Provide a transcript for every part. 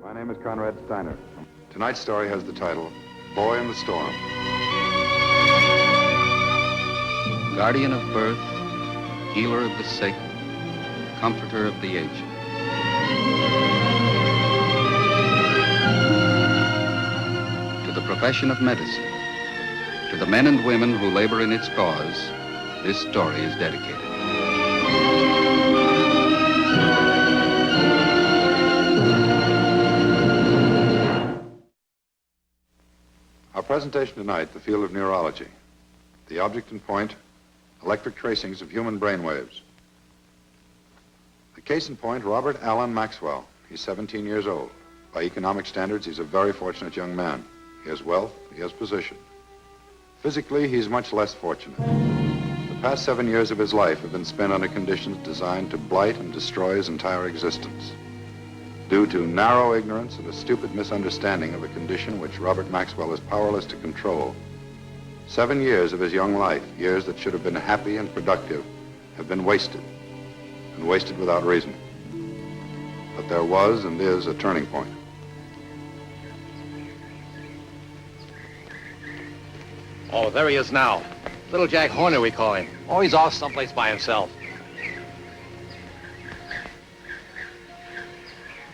My name is Konrad Styner. Tonight's story has the title, Boy in the Storm. Guardian of birth, healer of the sick, comforter of the aged. To the profession of medicine, to the men and women who labor in its cause, this story is dedicated. Our presentation tonight, the field of neurology. The object in point, electric tracings of human brain waves. The case in point, Robert Allen Maxwell. He's 17 years old. By economic standards, he's a very fortunate young man. He has wealth, he has position. Physically, he's much less fortunate. The past 7 years of his life have been spent under conditions designed to blight and destroy his entire existence, due to narrow ignorance and a stupid misunderstanding of a condition which Robert Maxwell is powerless to control. 7 years of his young life, years that should have been happy and productive, have been wasted, and wasted without reason. But there was and is a turning point. Oh, there he is now. Little Jack Horner, we call him. Oh, he's off someplace by himself.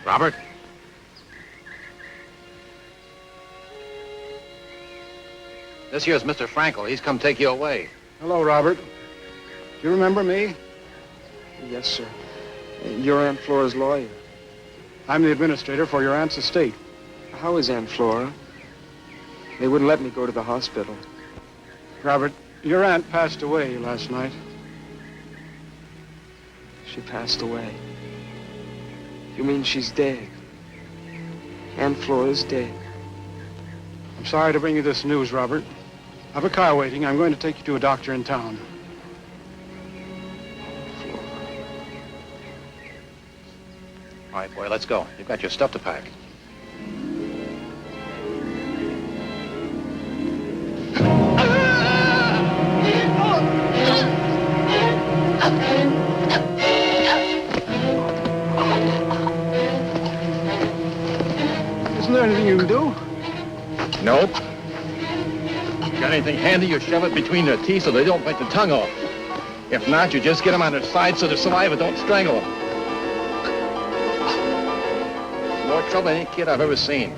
Robert? This here's Mr. Frankel. He's come take you away. Hello, Robert. Do you remember me? Yes, sir. You're Aunt Flora's lawyer. I'm the administrator for your aunt's estate. How is Aunt Flora? They wouldn't let me go to the hospital. Robert, your aunt passed away last night. She passed away. You mean she's dead? Aunt Flora's dead. I'm sorry to bring you this news, Robert. I have a car waiting. I'm going to take you to a doctor in town. All right, boy, let's go. You've got your stuff to pack. Isn't there anything you can do? Nope. Got anything handy, you shove it between their teeth so they don't bite the tongue off. If not, you just get them on their side so the saliva don't strangle them. More trouble than any kid I've ever seen.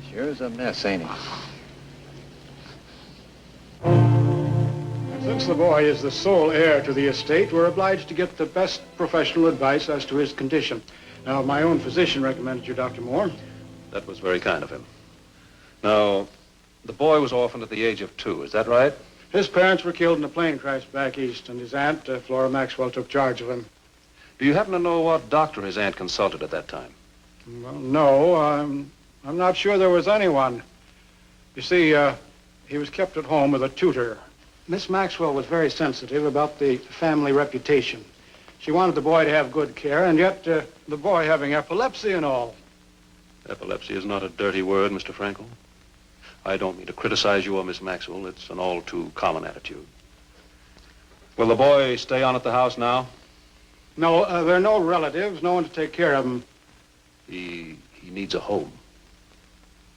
Sure's a mess, ain't he? Since the boy is the sole heir to the estate, we're obliged to get the best professional advice as to his condition. Now, my own physician recommended you, Dr. Moore. That was very kind of him. Now, the boy was orphaned at the age of 2, is that right? His parents were killed in a plane crash back east, and his aunt, Flora Maxwell, took charge of him. Do you happen to know what doctor his aunt consulted at that time? Well, no, I'm not sure there was anyone. You see, he was kept at home with a tutor. Miss Maxwell was very sensitive about the family reputation. She wanted the boy to have good care, and yet the boy having epilepsy and all. Epilepsy is not a dirty word, Mr. Frankel. I don't mean to criticize you or Miss Maxwell. It's an all too common attitude. Will the boy stay on at the house now? No, there are no relatives, no one to take care of him. He needs a home.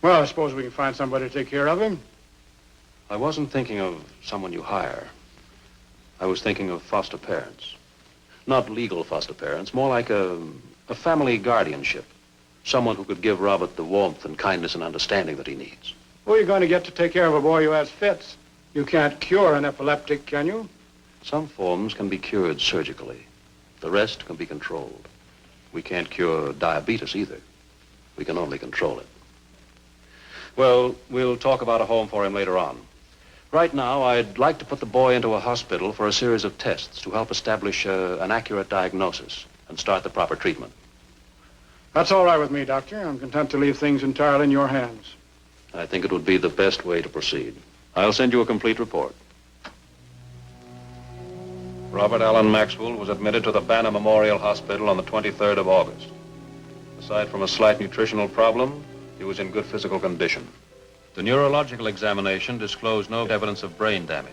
Well, I suppose we can find somebody to take care of him. I wasn't thinking of someone you hire. I was thinking of foster parents. Not legal foster parents, more like a family guardianship. Someone who could give Robert the warmth and kindness and understanding that he needs. Who are you going to get to take care of a boy who has fits? You can't cure an epileptic, can you? Some forms can be cured surgically. The rest can be controlled. We can't cure diabetes either. We can only control it. Well, we'll talk about a home for him later on. Right now, I'd like to put the boy into a hospital for a series of tests to help establish an accurate diagnosis and start the proper treatment. That's all right with me, Doctor. I'm content to leave things entirely in your hands. I think it would be the best way to proceed. I'll send you a complete report. Robert Allen Maxwell was admitted to the Banner Memorial Hospital on the 23rd of August. Aside from a slight nutritional problem, he was in good physical condition. The neurological examination disclosed no evidence of brain damage.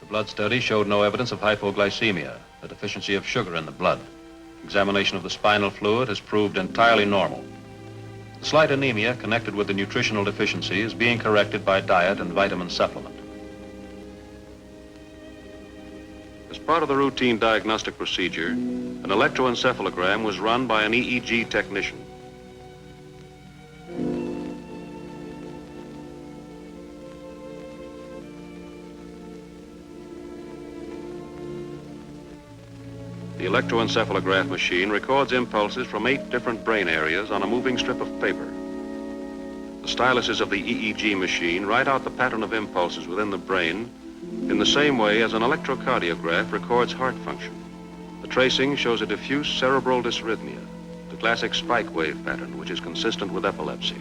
The blood study showed no evidence of hypoglycemia, a deficiency of sugar in the blood. Examination of the spinal fluid has proved entirely normal. The slight anemia connected with the nutritional deficiency is being corrected by diet and vitamin supplement. As part of the routine diagnostic procedure, an electroencephalogram was run by an EEG technician. The electroencephalograph machine records impulses from 8 different brain areas on a moving strip of paper. The styluses of the EEG machine write out the pattern of impulses within the brain in the same way as an electrocardiograph records heart function. The tracing shows a diffuse cerebral dysrhythmia, the classic spike wave pattern, which is consistent with epilepsy.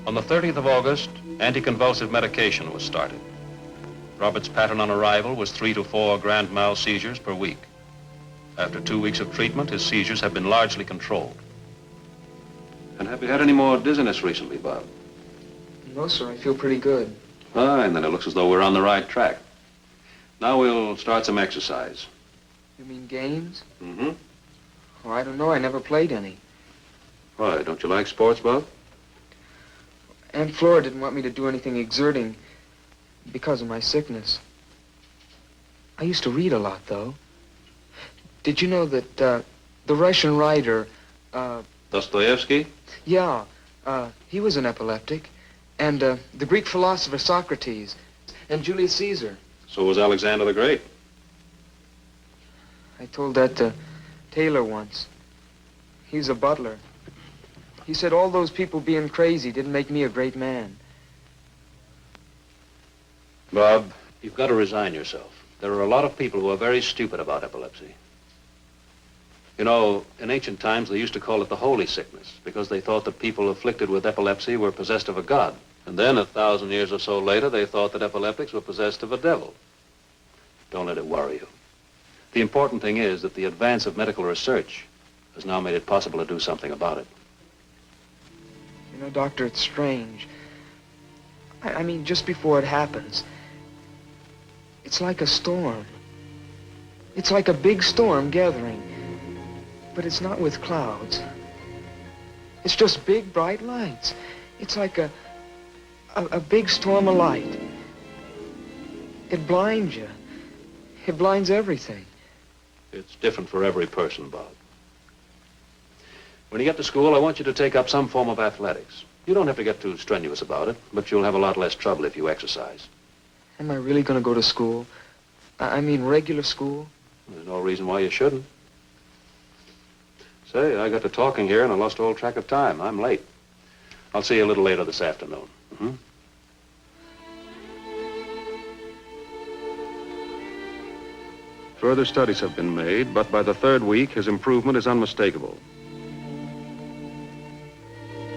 On the 30th of August, anticonvulsive medication was started. Robert's pattern on arrival was 3 to 4 grand mal seizures per week. After 2 weeks of treatment, his seizures have been largely controlled. And have you had any more dizziness recently, Bob? No, sir, I feel pretty good. Fine, then it looks as though we're on the right track. Now we'll start some exercise. You mean games? Mm-hmm. Oh, I don't know. I never played any. Why, don't you like sports, Bob? Aunt Flora didn't want me to do anything exerting because of my sickness. I used to read a lot, though. Did you know that the Russian writer, Dostoevsky? yeah, he was an epileptic, and the Greek philosopher Socrates, and Julius Caesar. So was Alexander the Great. I told that to Taylor once. He's a butler. He said all those people being crazy didn't make me a great man. Bob, you've got to resign yourself. There are a lot of people who are very stupid about epilepsy. You know, in ancient times, they used to call it the holy sickness because they thought that people afflicted with epilepsy were possessed of a god. And then 1,000 years or so later, they thought that epileptics were possessed of a devil. Don't let it worry you. The important thing is that the advance of medical research has now made it possible to do something about it. You know, Doctor, it's strange. I mean, just before it happens, it's like a storm. It's like a big storm gathering. But it's not with clouds. It's just big, bright lights. It's like a big storm of light. It blinds you. It blinds everything. It's different for every person, Bob. When you get to school, I want you to take up some form of athletics. You don't have to get too strenuous about it, but you'll have a lot less trouble if you exercise. Am I really going to go to school? I mean, regular school? There's no reason why you shouldn't. Say, I got to talking here and I lost all track of time. I'm late. I'll see you a little later this afternoon. Mm-hmm. Further studies have been made, but by the 3rd week, his improvement is unmistakable.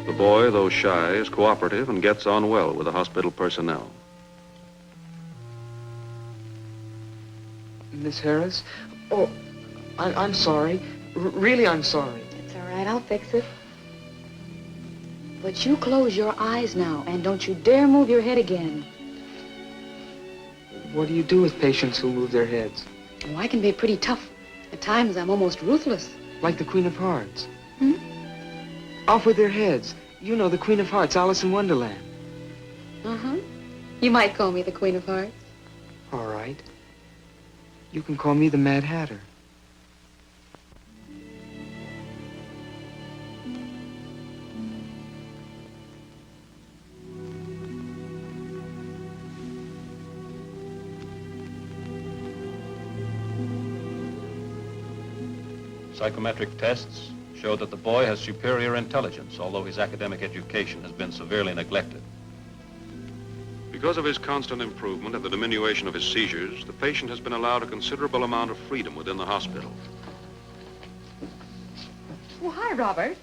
The boy, though shy, is cooperative and gets on well with the hospital personnel. Miss Harris? Oh, I'm sorry. Really, I'm sorry. It's all right, I'll fix it. But you close your eyes now, and don't you dare move your head again. What do you do with patients who move their heads? Oh, I can be pretty tough. At times, I'm almost ruthless. Like the Queen of Hearts. Hmm? Off with their heads. You know, the Queen of Hearts, Alice in Wonderland. Uh-huh. You might call me the Queen of Hearts. All right. You can call me the Mad Hatter. Psychometric tests show that the boy has superior intelligence, although his academic education has been severely neglected. Because of his constant improvement and the diminution of his seizures, the patient has been allowed a considerable amount of freedom within the hospital. Well, hi, Robert.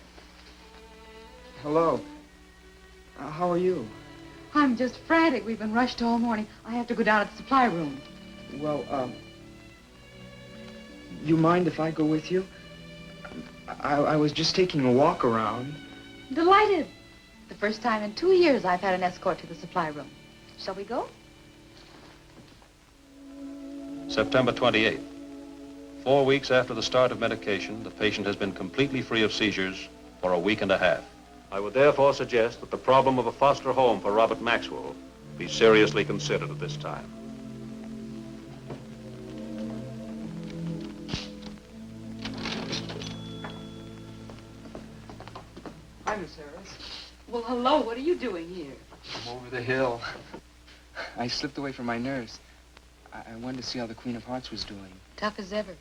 Hello. How are you? I'm just frantic. We've been rushed all morning. I have to go down to the supply room. Well, you mind if I go with you? I was just taking a walk around. Delighted. The first time in 2 years I've had an escort to the supply room. Shall we go? September 28th. 4 weeks after the start of medication, the patient has been completely free of seizures for a week and a half. I would therefore suggest that the problem of a foster home for Robert Maxwell be seriously considered at this time. Hi, Miss Harris. Well, hello. What are you doing here? I'm over the hill. I slipped away from my nurse. I wanted to see how the Queen of Hearts was doing. Tough as ever.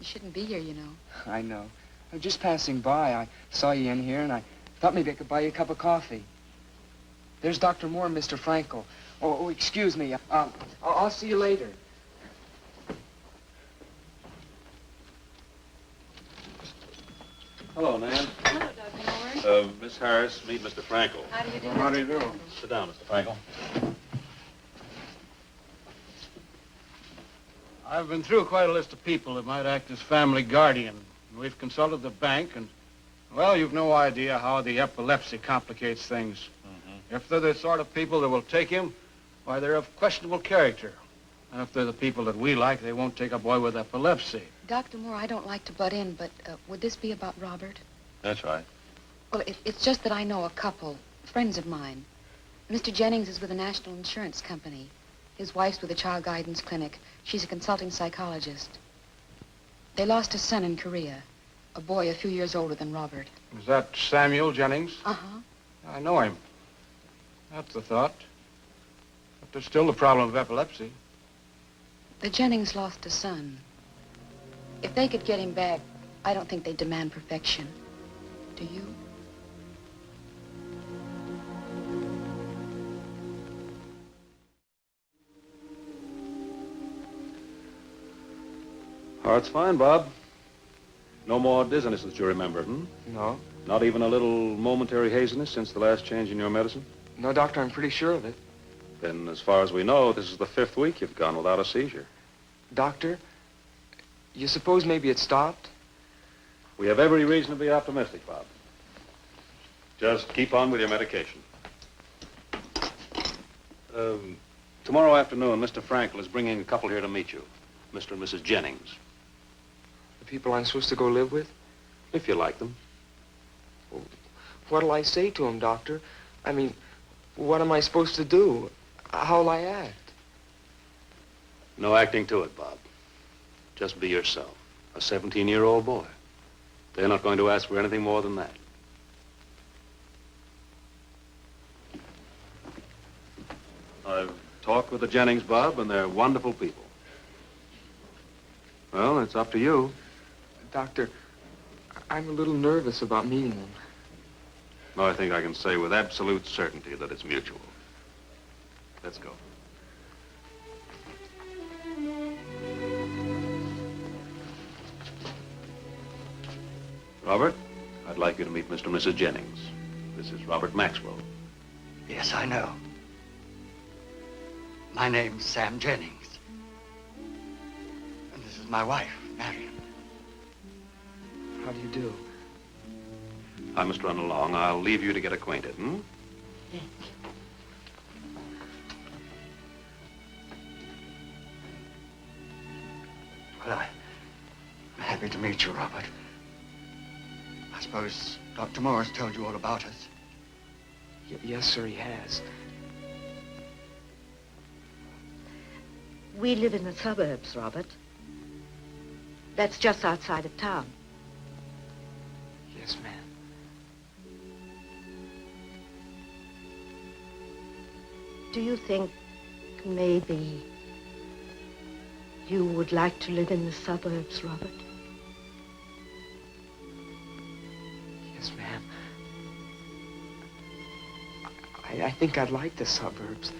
You shouldn't be here, you know. I know. I was just passing by. I saw you in here, and I thought maybe I could buy you a cup of coffee. There's Dr. Moore and Mr. Frankel. Oh, excuse me. I'll see you later. Hello, Nan. Hello, Dr. Moore. Miss Harris, meet Mr. Frankel. How do you do? How do you do? Sit down, Mr. Frankel. I've been through quite a list of people that might act as family guardian. We've consulted the bank, and, well, you've no idea how the epilepsy complicates things. If they're the sort of people that will take him, why, they're of questionable character. And if they're the people that we like, they won't take a boy with epilepsy. Dr. Moore, I don't like to butt in, but would this be about Robert? That's right. Well, it's just that I know a couple, friends of mine. Mr. Jennings is with a national insurance company. His wife's with a child guidance clinic. She's a consulting psychologist. They lost a son in Korea, a boy a few years older than Robert. Is that Samuel Jennings? Uh-huh. I know him. That's the thought. But there's still the problem of epilepsy. The Jennings lost a son. If they could get him back, I don't think they'd demand perfection. Do you? Heart's fine, Bob. No more dizziness that you remember, No. Not even a little momentary haziness since the last change in your medicine? No, Doctor, I'm pretty sure of it. Then, as far as we know, this is the 5th week you've gone without a seizure. Doctor, you suppose maybe it stopped? We have every reason to be optimistic, Bob. Just keep on with your medication. Tomorrow afternoon, Mr. Frankel is bringing a couple here to meet you, Mr. and Mrs. Jennings, The people I'm supposed to go live with? if you like them. What'll I say to him, Doctor? I mean, what am I supposed to do? How'll I act? No acting to it, Bob. Just be yourself, a 17-year-old boy. They're not going to ask for anything more than that. I've talked with the Jennings, Bob, and they're wonderful people. Well, it's up to you. Doctor, I'm a little nervous about meeting them. No, I think I can say with absolute certainty that it's mutual. Let's go. Robert, I'd like you to meet Mr. and Mrs. Jennings. This is Robert Maxwell. Yes, I know. My name's Sam Jennings. And this is my wife, Marion. How do you do? I must run along. I'll leave you to get acquainted, Well, I'm happy to meet you, Robert. I suppose Dr. Morris told you all about us. Yes, sir, he has. We live in the suburbs, Robert. That's just outside of town. Yes, ma'am. Do you think maybe you would like to live in the suburbs, Robert? Yes, ma'am. I think I'd like the suburbs.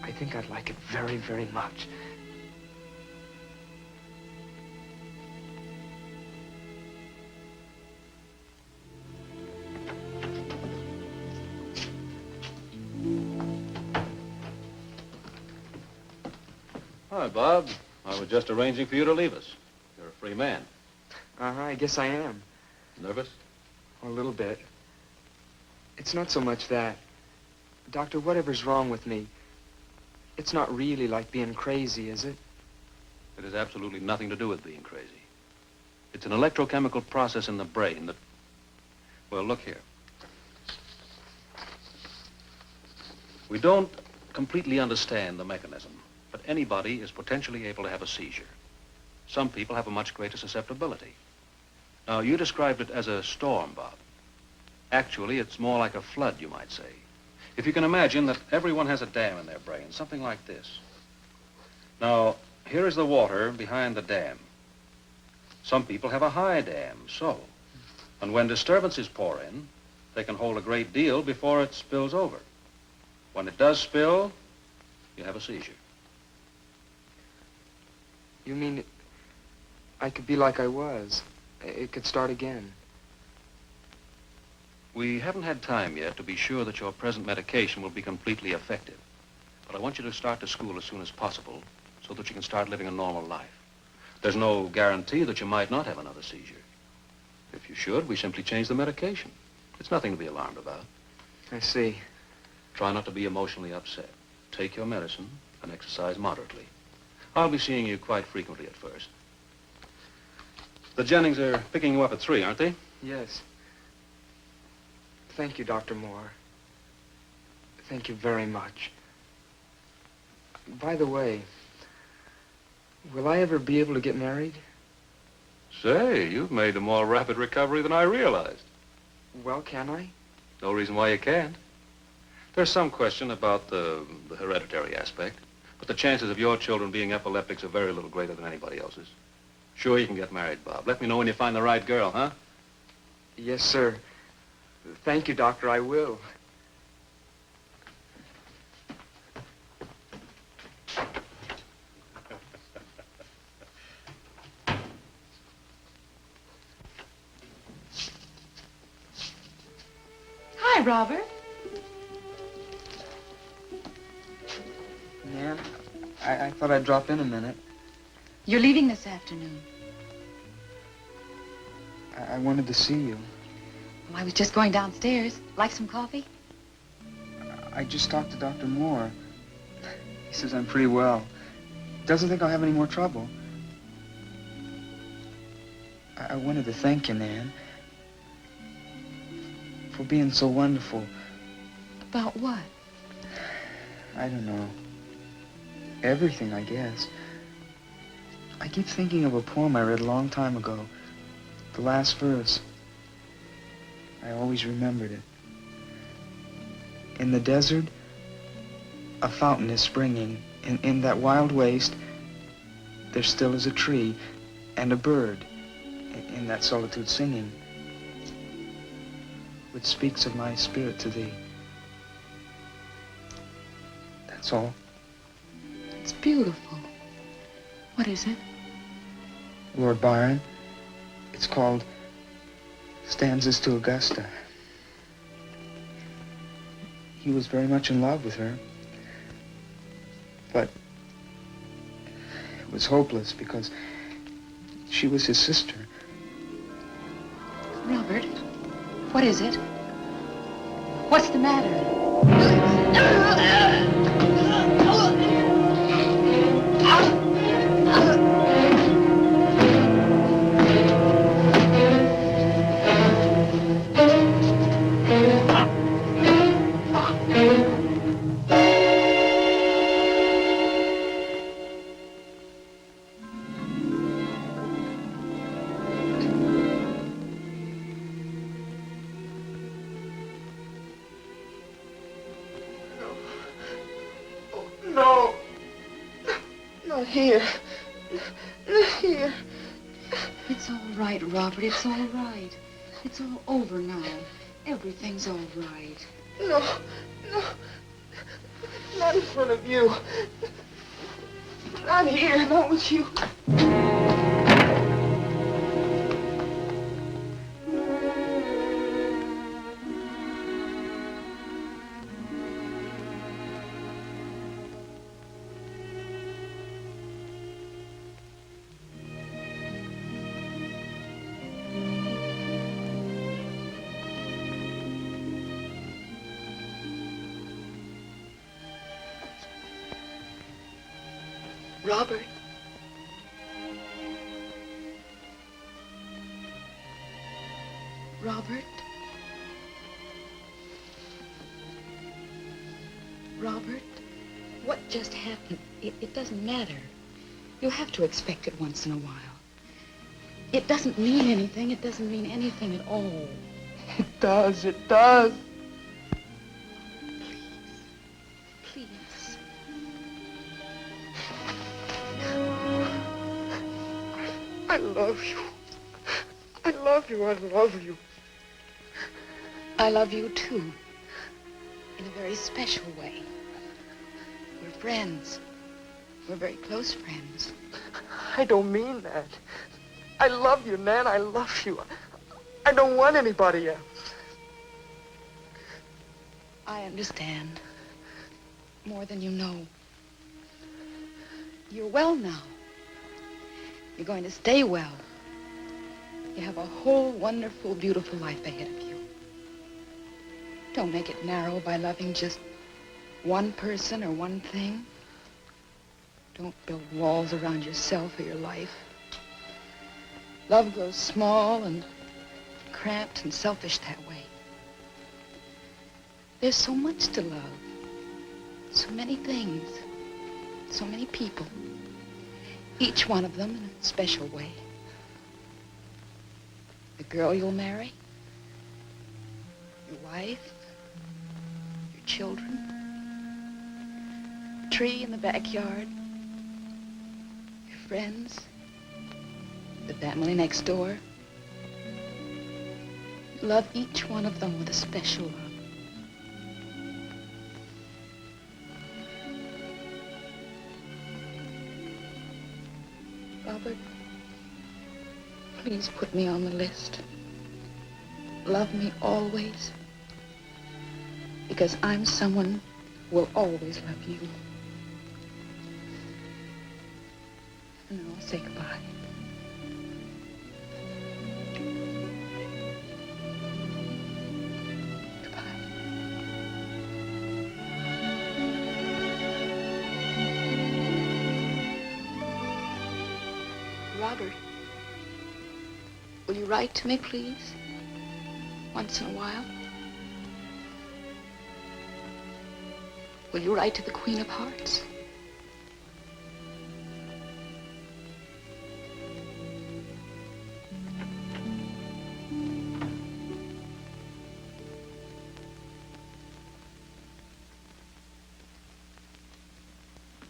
I think I'd like it very, very much. Hi, Bob. I was just arranging for you to leave us. You're a free man. I guess I am. Nervous? A little bit. It's not so much that. Doctor, whatever's wrong with me, it's not really like being crazy, is it? It has absolutely nothing to do with being crazy. It's an electrochemical process in the brain that... Well, look here. We don't completely understand the mechanism, but anybody is potentially able to have a seizure. Some people have a much greater susceptibility. Now, you described it as a storm, Bob. Actually, it's more like a flood, you might say. If you can imagine that everyone has a dam in their brain, something like this. Now, here is the water behind the dam. Some people have a high dam, so. And when disturbances pour in, they can hold a great deal before it spills over. When it does spill, you have a seizure. You mean I could be like I was? It could start again? We haven't had time yet to be sure that your present medication will be completely effective. But I want you to start to school as soon as possible so that you can start living a normal life. There's no guarantee that you might not have another seizure. If you should, we simply change the medication. It's nothing to be alarmed about. I see. Try not to be emotionally upset. Take your medicine and exercise moderately. I'll be seeing you quite frequently at first. The Jennings are picking you up at 3, aren't they? Yes. Thank you, Dr. Moore. Thank you very much. By the way, will I ever be able to get married? Say, you've made a more rapid recovery than I realized. Well, can I? No reason why you can't. There's some question about the hereditary aspect, but the chances of your children being epileptics are very little greater than anybody else's. Sure, you can get married, Bob. Let me know when you find the right girl, huh? Yes, sir. Thank you, Doctor. I will. Hi, Robert. Nan, I thought I'd drop in a minute. You're leaving this afternoon. I wanted to see you. Well, I was just going downstairs. Like some coffee? I just talked to Dr. Moore. He says I'm pretty well. Doesn't think I'll have any more trouble. I wanted to thank you, Nan, for being so wonderful. About what? I don't know. Everything, I guess. I keep thinking of a poem I read a long time ago. The last verse. I always remembered it. In the desert, a fountain is springing. In that wild waste, there still is a tree and a bird in that solitude singing, which speaks of my spirit to thee. That's all. It's beautiful. What is it? Lord Byron. It's called Stanzas to Augusta. He was very much in love with her, but it was hopeless because she was his sister. Robert, what is it? What's the matter? No. Not here. Not here. It's all right, Robert. It's all right. It's all over now. Everything's all right. No. No. Not in front of you. Not here. Not with you. Robert. Robert? Robert? What just happened? It doesn't matter. You have to expect it once in a while. It doesn't mean anything. It doesn't mean anything at all. It does. It does. Please. I love you. I love you. I love you. I love you, too. In a very special way. We're friends. We're very close friends. I don't mean that. I love you, Nan. I love you. I don't want anybody else. I understand. More than you know. You're well now. You're going to stay well. You have a whole wonderful, beautiful life ahead of you. Don't make it narrow by loving just one person or one thing. Don't build walls around yourself or your life. Love grows small and cramped and selfish that way. There's so much to love. So many things. So many people. Each one of them in a special way. The girl you'll marry. Your wife. Your children. The tree in the backyard. Your friends. The family next door. Love each one of them with a special love. Robert, please put me on the list. Love me always. Because I'm someone who will always love you. And now I'll say goodbye. Robert, will you write to me, please? Once in a while? Will you write to the Queen of Hearts?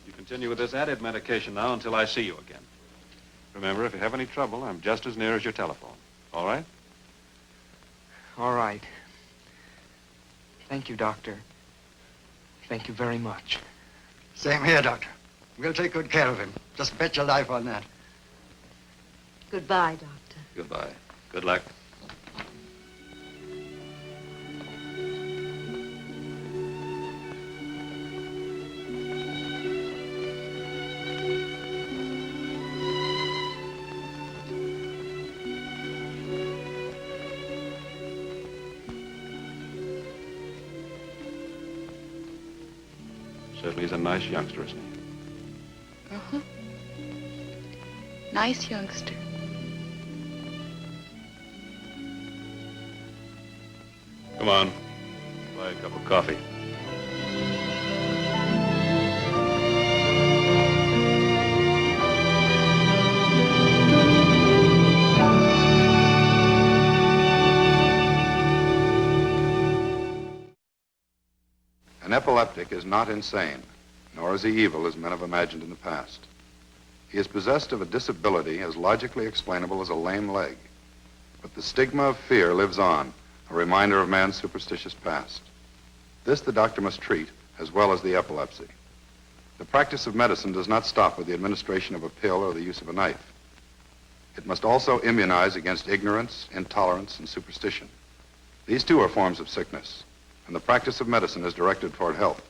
You continue with this added medication now until I see you again. Remember, if you have any trouble, I'm just as near as your telephone. All right? All right. Thank you, Doctor. Thank you very much. Same here, Doctor. We'll take good care of him. Just bet your life on that. Goodbye, Doctor. Goodbye. Good luck. Certainly he's a nice youngster, isn't he? Uh-huh. Nice youngster. Come on. Buy a cup of coffee. An epileptic is not insane, nor is he evil as men have imagined in the past. He is possessed of a disability as logically explainable as a lame leg. But the stigma of fear lives on, a reminder of man's superstitious past. This the doctor must treat, as well as the epilepsy. The practice of medicine does not stop with the administration of a pill or the use of a knife. It must also immunize against ignorance, intolerance, and superstition. These too are forms of sickness, and the practice of medicine is directed toward health.